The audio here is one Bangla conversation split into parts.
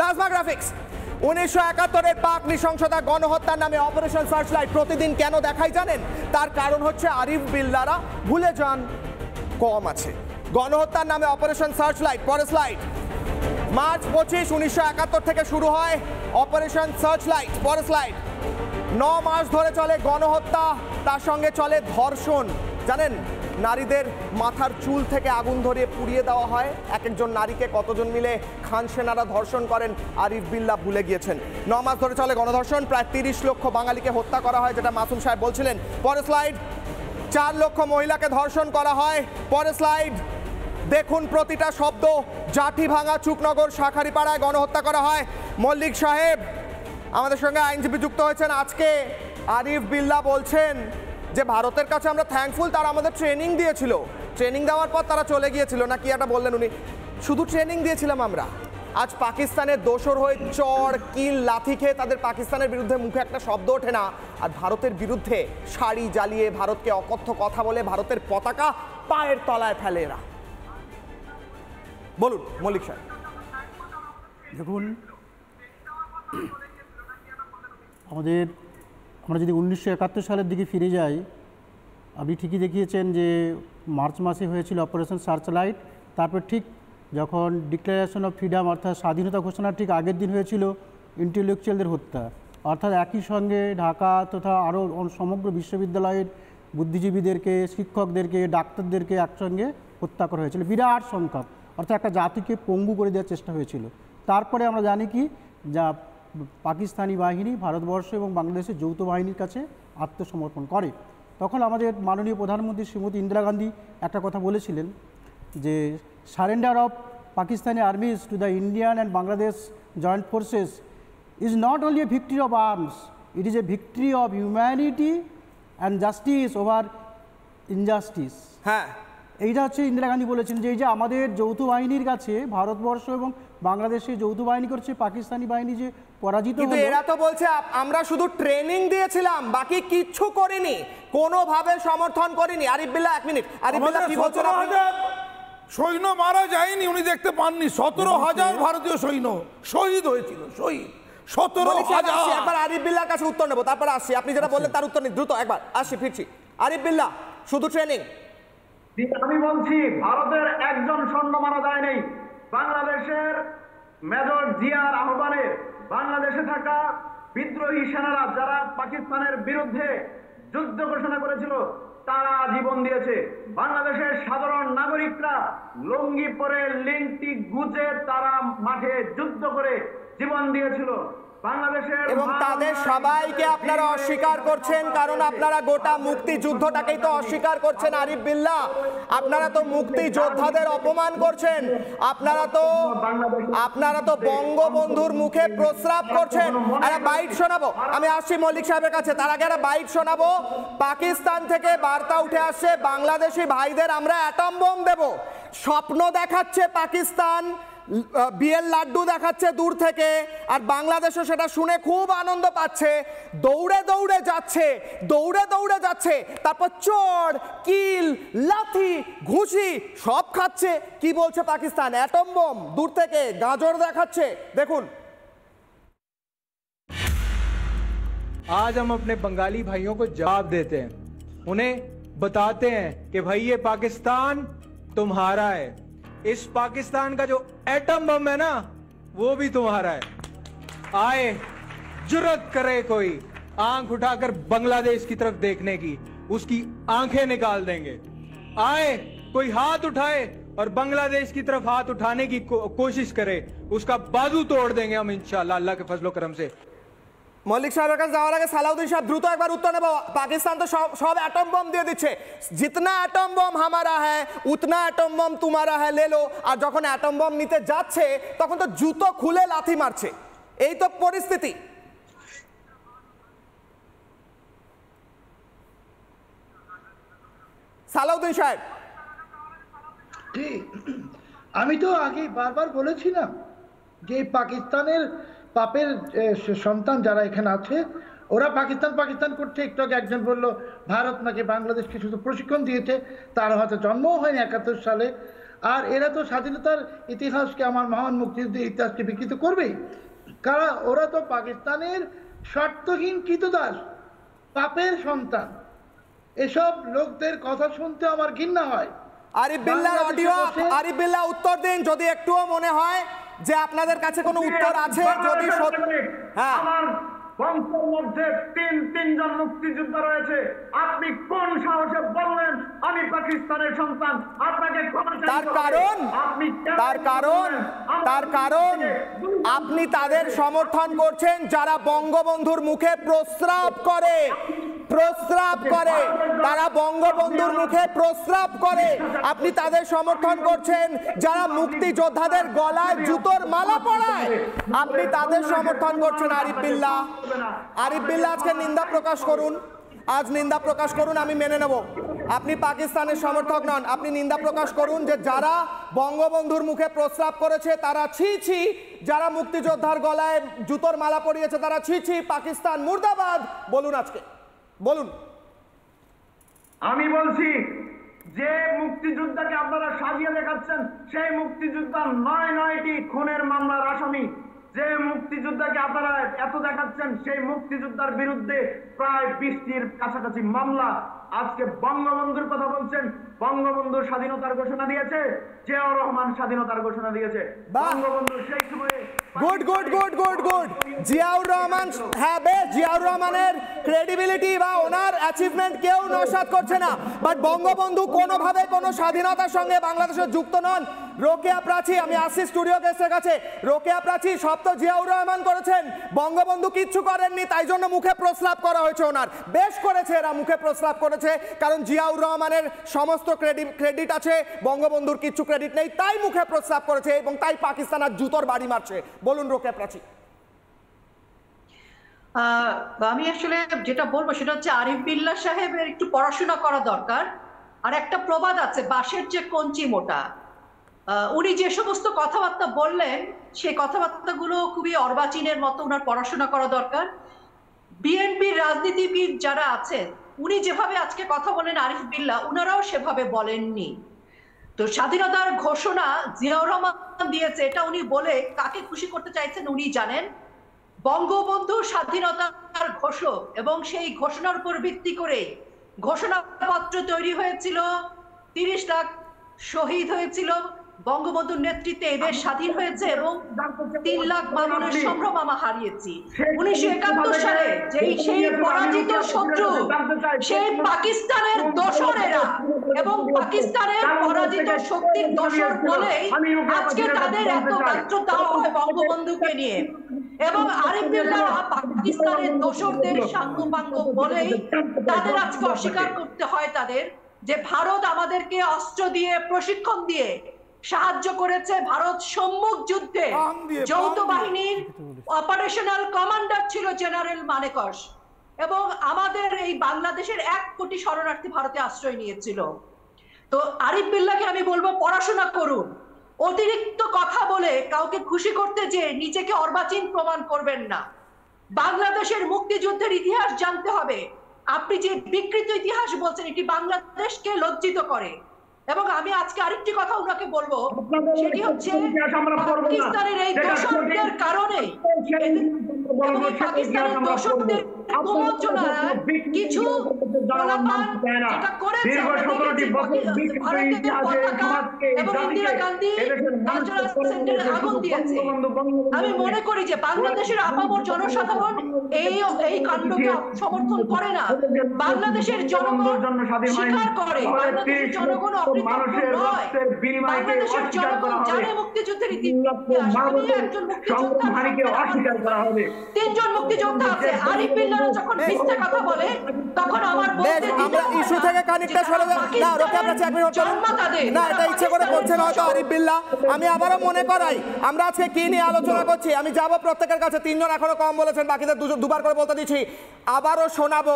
প্লাজমা গ্রাফিক্স 1971-এর পাক নৃশংসতা গণহত্যার নামে অপারেশন সার্চলাইট প্রতিদিন কেন দেখাই জানেন? তার কারণ হচ্ছে আরিফ বিল্লাহরা ভুলে যান কম আছে। গণহত্যার নামে অপারেশন সার্চলাইট, পরের স্লাইড। মার্চ 25, 1971 থেকে শুরু হয় অপারেশন সার্চলাইট, পরের স্লাইড। 9 মাস ধরে চলে গণহত্যা, তার সঙ্গে চলে ধর্ষণ। জানেন নারীদের মাথার চুল থেকে আগুন ধরিয়ে পুড়িয়ে দেওয়া হয়। এক একজন নারীকে কতজন মিলে খান সেনারা ধর্ষণ করেন আরিফ বিল্লাহ ভুলে গিয়েছেন। 9 মাস ধরে চলে গণধর্ষণ, প্রায় 30 লক্ষ বাঙালিকে হত্যা করা হয়, যেটা মাসুম সাহেব বলছিলেন। পরের স্লাইড। 4 লক্ষ মহিলাকে ধর্ষণ করা হয়। পরের স্লাইড। দেখুন প্রতিটা শব্দ। জাঠি ভাঙা চুকনগর শাখারিপাড়ায় গণহত্যা করা হয়। মল্লিক সাহেব আমাদের সঙ্গে আইনজীবী যুক্ত হয়েছেন আজকে। আরিফ বিল্লাহ বলছেন যে ভারতের কাছে আমরা থ্যাঙ্কফুল, তারা আমাদের ট্রেনিং দিয়েছিল, ট্রেনিং দেওয়ার পর তারা চলে গিয়েছিল, না কি একটা বললেন উনি, শুধু ট্রেনিং দিয়েছিলাম আমরা। আজ পাকিস্তানের দোসর হয়ে চড় কিল লাথি খেয়ে তাদের পাকিস্তানের বিরুদ্ধে মুখে একটা শব্দ ওঠে না, আর ভারতের বিরুদ্ধে শাড়ি জ্বালিয়ে ভারতকে অকথ্য কথা বলে ভারতের পতাকা পায়ের তলায় ফেলে এরা। বলুন মল্লিক সাহেব। দেখুন আমরা যদি 1971 সালের দিকে ফিরে যাই, আপনি ঠিকই দেখিয়েছেন যে মার্চ মাসে হয়েছিল অপারেশন সার্চলাইট। তারপর ঠিক যখন ডিক্লারেশন অফ ফ্রিডম অর্থাৎ স্বাধীনতা ঘোষণার ঠিক আগের দিন হয়েছিল ইন্টেলেকচুয়ালদের হত্যা। অর্থাৎ একই সঙ্গে ঢাকা তথা আরও সমগ্র বিশ্ববিদ্যালয়ের বুদ্ধিজীবীদেরকে, শিক্ষকদেরকে, ডাক্তারদেরকে একসঙ্গে হত্যা করা হয়েছিল বিরাট সংখ্যক। অর্থাৎ একটা জাতিকে পঙ্গু করে দেওয়ার চেষ্টা হয়েছিল। তারপরে আমরা জানি কি, যা পাকিস্তানি বাহিনী ভারতবর্ষ এবং বাংলাদেশের যৌথ বাহিনীর কাছে আত্মসমর্পণ করে। তখন আমাদের মাননীয় প্রধানমন্ত্রী শ্রীমতী ইন্দিরা গান্ধী একটা কথা বলেছিলেন যে surrender of Pakistani army's to the Indian and Bangladesh joint forces is not only a victory of arms, it is a victory of humanity and justice over injustice. হ্যাঁ, এইটা হচ্ছে ইন্দিরা গান্ধী বলেছেন যে এই যে আমাদের যৌথ বাহিনীর কাছে ভারতবর্ষ এবং বাংলাদেশের যৌথ বাহিনী করছে, পাকিস্তানি বাহিনী যে পরাজিত হলো। এরা তো বলছে আমরা শুধু ট্রেনিং দিয়েছিলাম, বাকি কিচ্ছু করিনি, কোনোভাবে সমর্থন করিনি। আরিফ বিল্লাহ, 1 মিনিট। আরিফ বিল্লাহ কি বলছেন? সৈন্য মারা যায়নি, উনি দেখতে পাননি। 17,000 ভারতীয় সৈন্য শহীদ হয়েছিল, শহীদ 17,000। একবার আরিফ বিল্লাহর কাছে উত্তর নেবো, তারপর আসছি। আপনি যেটা বললেন তার উত্তর নিন দ্রুত, একবার আসছি, ফিরছি। আরিফ বিল্লাহ, শুধু ট্রেনিং? আমি বলছি ভারতের একজন সৈন্য মারা যায়নি। বাংলাদেশের মেজর জিয়ার আহ্বানে বাংলাদেশে থাকা বিদ্রোহী সেনারা যারা পাকিস্তানের বিরুদ্ধে যুদ্ধ ঘোষণা করেছিল তারা জীবন দিয়েছে। বাংলাদেশের সাধারণ নাগরিকরা লুঙ্গি পরে লিংটি গুজে তারা মাঠে যুদ্ধ করে জীবন দিয়েছিল। এবং তাদের সবাইকে আপনারা অস্বীকার করছেন, কারণ আপনারা গোটা মুক্তিযুদ্ধটাকেই তো অস্বীকার করছেন। আরিফ বিল্লাহ, আপনারা তো মুক্তিযোদ্ধাদের অপমান করছেন, আপনারা তো বঙ্গবন্ধুর মুখে প্রস্রাব করছেন। একটা বাইট শোনাবো, আমি আসছি মল্লিক সাহেবের কাছে, তার আগে একটা বাইট শোনাবো। পাকিস্তান থেকে বার্তা উঠে আসছে বাংলাদেশি ভাইদের আমরা অ্যাটম বোম দেব। স্বপ্ন দেখাচ্ছে পাকিস্তান, বিয়ের লাড্ডু দেখাচ্ছে দূর থেকে, আর বাংলাদেশও সেটা শুনে খুব আনন্দ পাচ্ছে, দৌড়ে দৌড়ে যাচ্ছে, তারপর চড় কিল লাথি ঘুষি সব খাচ্ছে। কি বলছে পাকিস্তান? অ্যাটম বোম দূর থেকে গাজর দেখাচ্ছে, দেখুন। आज हम अपने बंगाली भाइयों को जवाब देते हैं, उन्हें बताते हैं कि भाई ये पाकिस्तान तुम्हारा है, इस पाकिस्तान का जो एटम बम है ना वो भी तुम्हारा है। आए जुर्रत करे कोई आंख उठाकर बांग्लादेश की तरफ देखने की, उसकी आंखें निकाल देंगे। आए कोई हाथ उठाए और बांग्लादेश की तरफ हाथ उठाने की कोशिश करे, उसका बाजू तोड़ देंगे हम इंशाल्लाह अल्लाह के फजलो करम से। মল্লিক সাহেবের কাছে যাওয়ার আগে সালাউদ্দিন সাহেব দ্রুত একবার উত্তর নেব। পাকিস্তান তো সব অ্যাটম বম দিয়ে দিচ্ছে, জিতনা অ্যাটম বম হামারা হ্যায় উতনা অ্যাটম বম তোমারা হ্যায় লে লো। আর যখন অ্যাটম বম নিতে যাচ্ছে তখন তো জুতো খুলে লাথি মারছে, এই তো পরিস্থিতি। সালাউদ্দিন সাহেব, আমি তো আগে বারবার বলেছিলাম যে পাকিস্তানের পাপের সন্তান যারা এখানে আছে ওরা পাকিস্তান করছে। একটু আগে একজন বলল ভারত নাকি বাংলাদেশকে শুধু প্রশিক্ষণ দিয়েছে, তার হয়তো জন্মও হয়নি 71 সালে। আর এরা তো স্বাধীনতার ইতিহাসকে, আমার মহান মুক্তিযুদ্ধের ইতিহাসকে বিকৃত করবেই। কারণ ওরা তো পাকিস্তানের স্বার্থহীন কৃতদাস, পাপের সন্তান। এসব লোকদের কথা শুনতে আমার ঘৃণা হয়। আরিফ বিল্লাহর অডিও, আরিফ বিল্লাহ উত্তর দিন যদি একটুও মনে হয় যে আপনাদের কাছে কোনো উত্তর আছে। যদি হ্যাঁ, আমার বংশের মধ্যে তিনজন মুক্তিযোদ্ধা রয়েছে, আপনি কোন সাহসে বললেন আমি পাকিস্তানের সন্তান? আপনাকে তার কারণ আপনি তাদের সমর্থন করছেন যারা বঙ্গবন্ধুর মুখে প্রস্রাব করে, তারা বঙ্গবন্ধুর মুখে প্রস্রাব করে। আপনি তাদের সমর্থন করছেন যারা মুক্তিযোদ্ধাদের গলায় জুতোর মালা পরায়, আপনি তাদের সমর্থন করছেন। আরিফ বিল্লাহ আজকে নিন্দা প্রকাশ করুন, আজ নিন্দা প্রকাশ করুন, আমি মেনে নেব। আপনি পাকিস্তানের সমর্থক নন, আপনি নিন্দা প্রকাশ করুন যে যারা বঙ্গবন্ধুর মুখে প্রস্রাব করেছে তারা ছি ছি, যারা মুক্তিযোদ্ধার গলায় জুতোর মালা পরিয়েছে তারা ছি ছি, পাকিস্তান মুর্দাবাদ বলুন, আজকে বলুন। আমি বলছি যে মুক্তিযোদ্ধাকে আপনারা সাজিয়ে দেখাচ্ছেন সেই মুক্তিযোদ্ধা 9টি খুনের মামলার আসামি। যে মুক্তিযোদ্ধাকে আপনারা এত দেখাচ্ছেন সেই মুক্তিযোদ্ধার বিরুদ্ধে প্রায় 20টির কাছাকাছি মামলা। আজকে বঙ্গবন্ধুর কথা বলছেন, বঙ্গবন্ধু স্বাধীনতার ঘোষণা দিয়েছে, জিয়াউর রহমান স্বাধীনতার ঘোষণা দিয়েছে। বঙ্গবন্ধু সেই সময়ে গুড জিয়াউর রহমান, হ্যাঁ বেশ, জিয়াউর রহমানের ক্রেডিবিলিটি বা ওনার অ্যাচিভমেন্ট কেউ নস্যাৎ করছে না, বাট বঙ্গবন্ধু কোনোভাবে কোনো স্বাধীনতার সঙ্গে বাংলাদেশের যুক্ত নন। রোকেয়া প্রাচী, আমি আসছি স্টুডিও গেস্টের কাছে, রোকেয়া প্রাচী সব তো জিয়াউর রহমান করেছেন, বঙ্গবন্ধু কিচ্ছু করেননি, তাই জন্য মুখে প্রস্রাব করা হয়েছে ওনার। বেশ করেছে এরা, মুখে প্রস্রাব করেছে, কারণ জিয়াউর রহমানের সমস্ত ক্রেডিট আছে, বঙ্গবন্ধুর কিচ্ছু ক্রেডিট নেই, তাই মুখে প্রস্রাব করেছে এবং তাই পাকিস্তান আর জুতোর বাড়ি মারছে। বলুন রোকেয়া প্রাচী। আমি আসলে যেটা বলবো সেটা হচ্ছে আরিফ বিল্লাহ সাহেবের একটু পড়াশোনা করা দরকার। আর একটা প্রবাদ আছে, বাঁশের যে কঞ্চি মোটা। উনি যে সমস্ত কথাবার্তা বললেন সেই কথাবার্তাগুলো খুবই অর্বাচীনের মতো, ওনার পড়াশোনা করা দরকার। বিএনপির রাজনীতিবিদ যারা আছেন উনি যেভাবে আজকে কথা বলেন আরিফ বিল্লাহ, উনারাও সেভাবে বলেননি। তো স্বাধীনতার ঘোষণা জিয়াউর রহমান দিয়েছে, এটা উনি বলে কাকে খুশি করতে চাইছেন উনি জানেন। বঙ্গবন্ধু স্বাধীনতার ঘোষক এবং সেই ঘোষণার উপর ভিত্তি করে ঘোষণাপত্র তৈরি হয়েছিল, 30 লাখ শহীদ হয়েছিল, বঙ্গবন্ধুর নেতৃত্বে এদেশ স্বাধীন হয়েছে এবং 3 লাখ মানুষের সম্ভ্রম আমরা হারিয়েছি। 1971 সালে সেই পরাজিত শত্রু, সেই পাকিস্তানের দোসরেরা এবং পাকিস্তানের পরাজিত শক্তির দোসর বলেই আজকে তাদের এত গাত্র দেওয়া হয় বঙ্গবন্ধুকে নিয়ে। এবং আরিফ বিল্লাহ পাকিস্তানের দোসরদের সাঙ্গপাঙ্গ বলেই তাদের আজকে অস্বীকার করতে হয় তাদের, যে ভারত আমাদেরকে অস্ত্র দিয়ে প্রশিক্ষণ দিয়ে সাহায্য করেছে। ভারত সম্মুখ যুদ্ধে যৌথ বাহিনীর অপারেশনাল কমান্ডার ছিল জেনারেল মানেকশ, এবং আমাদের এই বাংলাদেশের 1 কোটি শরণার্থী ভারতে আশ্রয় নিয়েছিল। তো আরিফ বিল্লাহকে আমি বলবো পড়াশোনা করুন, অতিরিক্ত কথা বলে কাউকে খুশি করতে যে নিজেকে অর্বাচীন প্রমাণ করবেন না। বাংলাদেশের মুক্তিযুদ্ধের ইতিহাস জানতে হবে। আপনি যে বিকৃত ইতিহাস বলছেন এটি বাংলাদেশকে লজ্জিত করে। এবং আমি আজকে আরেকটি কথা ওনাকে বলবো, সেটি হচ্ছে পাকিস্তানের এই দোষরদের কারণে পাকিস্তানের দোষরদের প্রবঞ্চনারা কিছু যেটা করেছে এবং ইন্দিরা গান্ধী কালচারাল সেন্টারে আগুন দিয়েছে। আমি মনে করি যে বাংলাদেশের আপামর জনসাধারণ এই কাণ্ডকে সমর্থন করে না। বাংলাদেশের জনগণ স্বীকার করে, বাংলাদেশের জনগণ অকৃতজ্ঞ নয়। বাংলাদেশের জনগণ জানে মুক্তিযুদ্ধের ইতিহাস। আমি একজন মুক্তিযোদ্ধা, 3 জন মুক্তিযোদ্ধা আছে। আরিফ বিল্লাহ যখন মিথ্যা কথা বলে তখন আমার বলতে আমরা ইস্যু থেকে খানিকটা সরে যাব না। রোকেয়া প্রাচী 1 মিনিট না, এটা ইচ্ছে করে করছেন হয়তো আরিফ বিল্লাহ। আমি আবারও মনে করাই আমরা আজকে কি নিয়ে আলোচনা করছি। আমি যাব প্রত্যেকের কাছে, 3 জন এখনো কম বলেছেন, বাকিদের দুবার করে বলতে দিচ্ছি। আবারও শোনাবো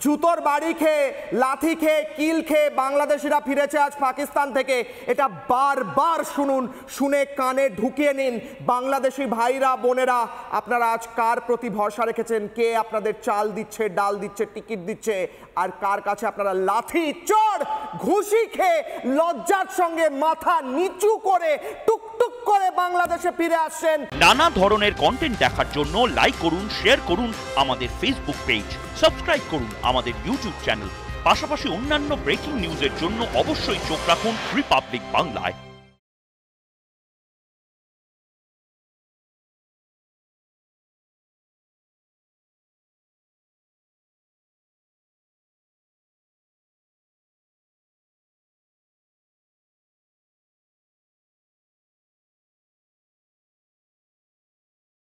জুতোর বাড়ি খেয়ে, লাথি খেয়ে, কিল খেয়ে বাংলাদেশিরা ফিরেছে আজ পাকিস্তান থেকে। এটা বারবার শুনুন, শুনে কানে ঢুকিয়ে নিন। বাংলাদেশি ভাইরা বোনেরা, আপনারা আজ কার প্রতি ভরসা রেখেছেন? কে আপনাদের চাল দিচ্ছে, ডাল দিচ্ছে, টিকিট দিচ্ছে, আর কার কাছে আপনারা লাথি, চড়, ঘুষি খেয়ে লজ্জার সঙ্গে মাথা নিচু করে টুকটুক করে বাংলাদেশে ফিরে আসছেন? নানা ধরনের কন্টেন্ট দেখার জন্য লাইক করুন, শেয়ার করুন আমাদের ফেসবুক পেজ, সাবস্ক্রাইব করুন আমাদের ইউটিউব চ্যানেল। পাশাপাশি অন্যান্য ব্রেকিং নিউজের জন্য অবশ্যই চোখ রাখুন রিপাবলিক বাংলায়।